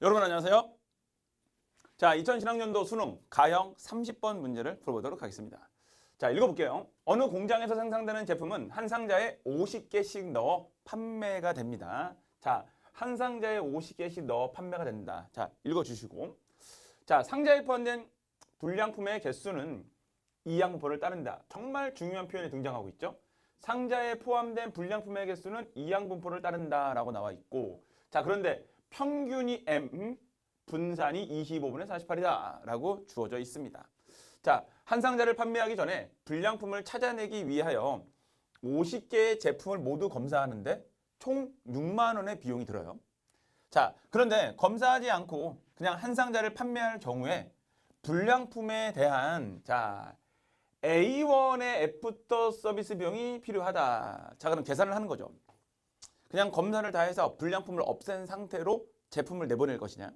여러분 안녕하세요. 자, 20신학년도 수능 가형 30번 문제를 풀어보도록 하겠습니다. 자, 읽어볼게요. 어느 공장에서 생산되는 제품은 한 상자에 50개씩 넣어 판매가 됩니다. 자, 한 상자에 50개씩 넣어 판매가 된다. 자, 읽어주시고. 자, 상자에 포함된 불량품의 개수는 이항분포를 따른다. 정말 중요한 표현이 등장하고 있죠. 상자에 포함된 불량품의 개수는 이항분포를 따른다라고 나와 있고, 자, 그런데 평균이 M, 분산이 25분의 48이다 라고 주어져 있습니다. 자, 한 상자를 판매하기 전에 불량품을 찾아내기 위하여 50개의 제품을 모두 검사하는데 총 6만 원의 비용이 들어요. 자, 그런데 검사하지 않고 그냥 한 상자를 판매할 경우에 불량품에 대한 A1의 애프터 서비스 비용이 필요하다. 자, 그럼 계산을 하는 거죠. 그냥 검사를 다 해서 불량품을 없앤 상태로 제품을 내보낼 것이냐,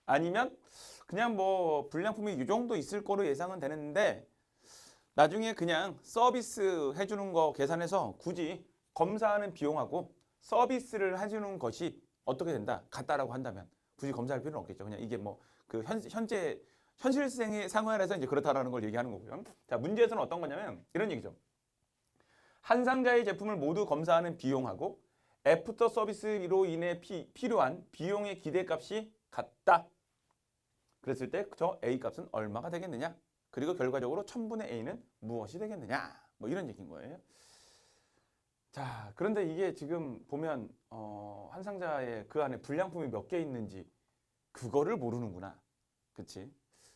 아니면 그냥 뭐 불량품이 이 정도 있을 거로 예상은 되는데 나중에 그냥 서비스 해주는 거 계산해서 굳이 검사하는 비용하고 서비스를 해주는 것이 어떻게 된다, 같다라고 한다면 굳이 검사할 필요는 없겠죠. 그냥 이게 뭐 그 현재 현실생의 상황에서 이제 그렇다라는 걸 얘기하는 거고요. 자, 문제에서는 어떤 거냐면 이런 얘기죠. 한 상자의 제품을 모두 검사하는 비용하고 애프터 서비스로 인해 필요한 비용의 기대값이 같다. 그랬을 때 저 A 값은 얼마가 되겠느냐? 그리고 결과적으로 1000분의 A는 무엇이 되겠느냐? 뭐 이런 얘기인 거예요. 자, 그런데 이게 지금 보면 한 상자에 그 안에 불량품이 몇 개 있는지 그거를 모르는구나. 그치?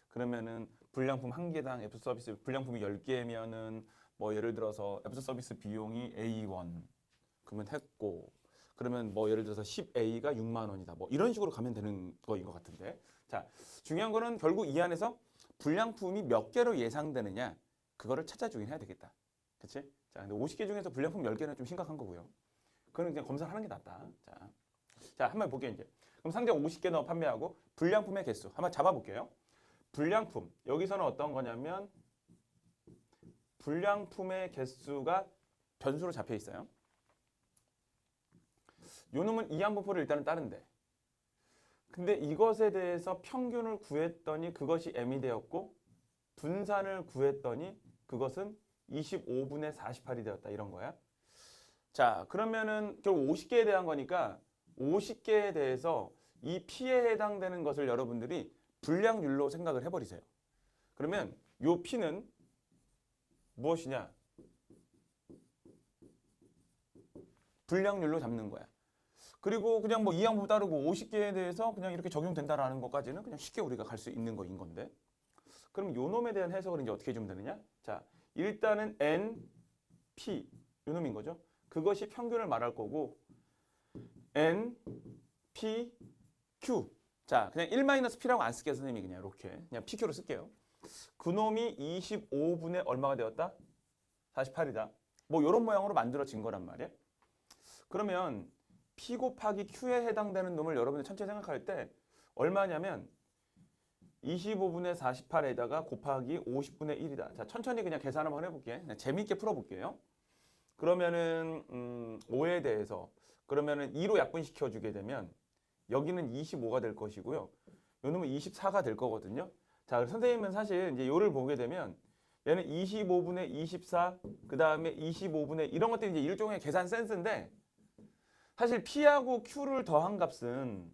그러면은 불량품 한 개당 애프터 서비스 불량품이 10개면은 뭐 예를 들어서 애프터 서비스 비용이 A1 그러면 했고, 그러면 뭐 예를 들어서 10A가 6만 원이다. 뭐 이런 식으로 가면 되는 거인 것 같은데. 자, 중요한 거는 결국 이 안에서 불량품이 몇 개로 예상되느냐, 그거를 찾아주긴 해야 되겠다. 그치? 자, 근데 50개 중에서 불량품 10개는 좀 심각한 거고요. 그거는 그냥 검사를 하는 게 낫다. 자, 한번 볼게요, 이제. 그럼 상자 50개 넣어 판매하고 불량품의 개수 한번 잡아볼게요. 불량품. 여기서는 어떤 거냐면 불량품의 개수가 변수로 잡혀 있어요. 요 놈은 이항분포를 일단은 따른대. 근데 이것에 대해서 평균을 구했더니 그것이 M이 되었고 분산을 구했더니 그것은 25분의 48이 되었다. 이런 거야. 자, 그러면은 결국 50개에 대한 거니까 50개에 대해서 이 P에 해당되는 것을 여러분들이 불량률로 생각을 해버리세요. 그러면 요 P는 무엇이냐? 불량률로 잡는 거야. 그리고 그냥 뭐 이항분포 따르고 50개에 대해서 그냥 이렇게 적용된다라는 것까지는 그냥 쉽게 우리가 갈 수 있는 거인 건데, 그럼 요 놈에 대한 해석을 이제 어떻게 해주면 되느냐? 자, 일단은 N, P 요 놈인 거죠. 그것이 평균을 말할 거고 N, P, Q. 자, 그냥 1-P라고 안 쓸게요, 선생님이. 그냥 이렇게 그냥 PQ로 쓸게요. 그 놈이 25분의 얼마가 되었다? 48이다. 뭐 이런 모양으로 만들어진 거란 말이야. 그러면 P 곱하기 Q에 해당되는 놈을 여러분들 천천히 생각할 때 얼마냐면 25분의 48에다가 곱하기 50분의 1이다. 자, 천천히 그냥 계산 한번 해볼게. 그냥 재미있게 풀어볼게요. 그러면은 5에 대해서 그러면은 2로 약분시켜 주게 되면 여기는 25가 될 것이고요. 요 놈은 24가 될 거거든요. 자, 선생님은 사실 이제 요를 보게 되면 얘는 25분의 24, 그 다음에 25분의 이런 것들이 이제 일종의 계산 센스인데, 사실 P하고 Q를 더한 값은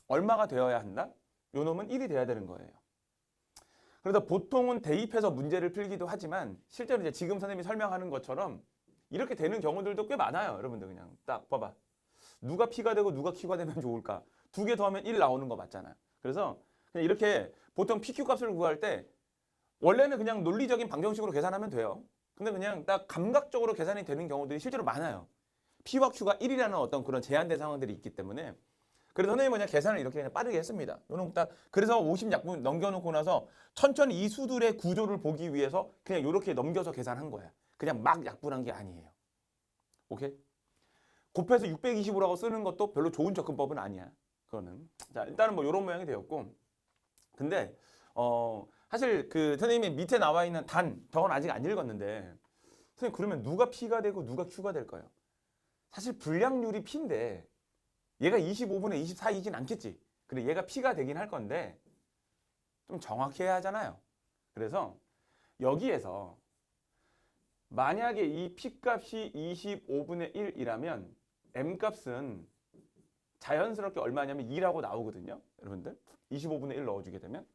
얼마가 되어야 한다? 요 놈은 1이 돼야 되는 거예요. 그래서 보통은 대입해서 문제를 풀기도 하지만 실제로 이제 지금 선생님이 설명하는 것처럼 이렇게 되는 경우들도 꽤 많아요. 여러분들 그냥 딱 봐봐. 누가 P가 되고 누가 Q가 되면 좋을까? 2개 더하면 1 나오는 거 맞잖아요. 그래서 그냥 이렇게 보통 PQ 값을 구할 때 원래는 그냥 논리적인 방정식으로 계산하면 돼요. 근데 그냥 딱 감각적으로 계산이 되는 경우들이 실제로 많아요. P와 Q가 1이라는 어떤 그런 제한된 상황들이 있기 때문에. 그래서 선생님은 그냥 계산을 이렇게 그냥 빠르게 했습니다. 요런 딱 그래서 50 약분 넘겨놓고 나서 천천히 이 수들의 구조를 보기 위해서 그냥 이렇게 넘겨서 계산한 거야. 그냥 막 약분한 게 아니에요. 오케이? 곱해서 625라고 쓰는 것도 별로 좋은 접근법은 아니야. 그거는. 자, 일단은 뭐 이런 모양이 되었고, 근데 사실 그 선생님이 밑에 나와 있는 저건 아직 안 읽었는데, 선생님 그러면 누가 P가 되고 누가 Q가 될까요? 사실 불량률이 P인데 얘가 25분의 24이진 않겠지. 그래 얘가 P가 되긴 할 건데 좀 정확해야 하잖아요. 그래서 여기에서 만약에 이 P값이 25분의 1이라면 M값은 자연스럽게 얼마냐면 2라고 나오거든요. 여러분들 25분의 1 넣어주게 되면.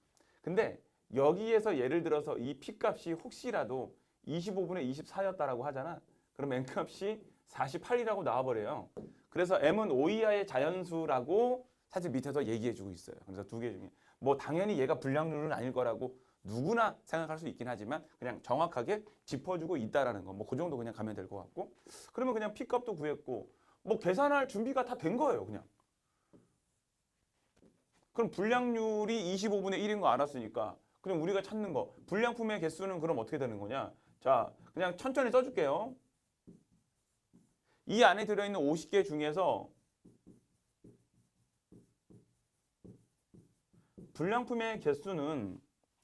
근데 여기에서 예를 들어서 이 P값이 혹시라도 25분의 24였다라고 하잖아. 그럼 M값이 48이라고 나와버려요. 그래서 M은 5 이하의 자연수라고 사실 밑에서 얘기해주고 있어요. 그래서 두 개 중에 뭐 당연히 얘가 불량률은 아닐 거라고 누구나 생각할 수 있긴 하지만 그냥 정확하게 짚어주고 있다라는 거. 뭐 그 정도 그냥 가면 될 것 같고. 그러면 그냥 P값도 구했고 뭐 계산할 준비가 다 된 거예요. 그냥. 그럼 불량률이 25분의 1인 거 알았으니까 그럼 우리가 찾는 거 불량품의 개수는 그럼 어떻게 되는 거냐? 자, 그냥 천천히 써줄게요. 이 안에 들어있는 50개 중에서 불량품의 개수는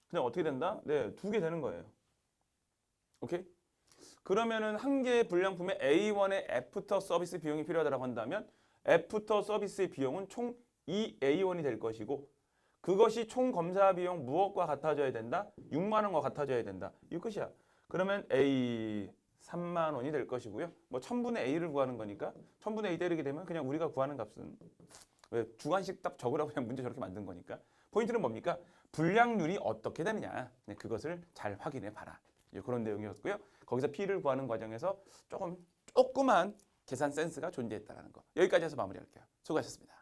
그냥 어떻게 된다? 네, 2개 되는 거예요. 오케이? 그러면은 한 개의 불량품에 A1의 애프터 서비스 비용이 필요하다고 한다면 애프터 서비스의 비용은 총 2A1이 될 것이고 그것이 총 검사 비용 무엇과 같아져야 된다? 6만 원과 같아져야 된다. 이 끝이야. 그러면 A 3만 원이 될 것이고요. 뭐 1000분의 A를 구하는 거니까 1000분의 A 때리게 되면 그냥 우리가 구하는 값은 왜 주관식 딱 적으라고 그냥 문제 저렇게 만든 거니까. 포인트는 뭡니까? 불량률이 어떻게 되느냐. 네, 그것을 잘 확인해 봐라. 그런 내용이었고요. 거기서 P를 구하는 과정에서 조그만 계산 센스가 존재했다는 거. 여기까지 해서 마무리할게요. 수고하셨습니다.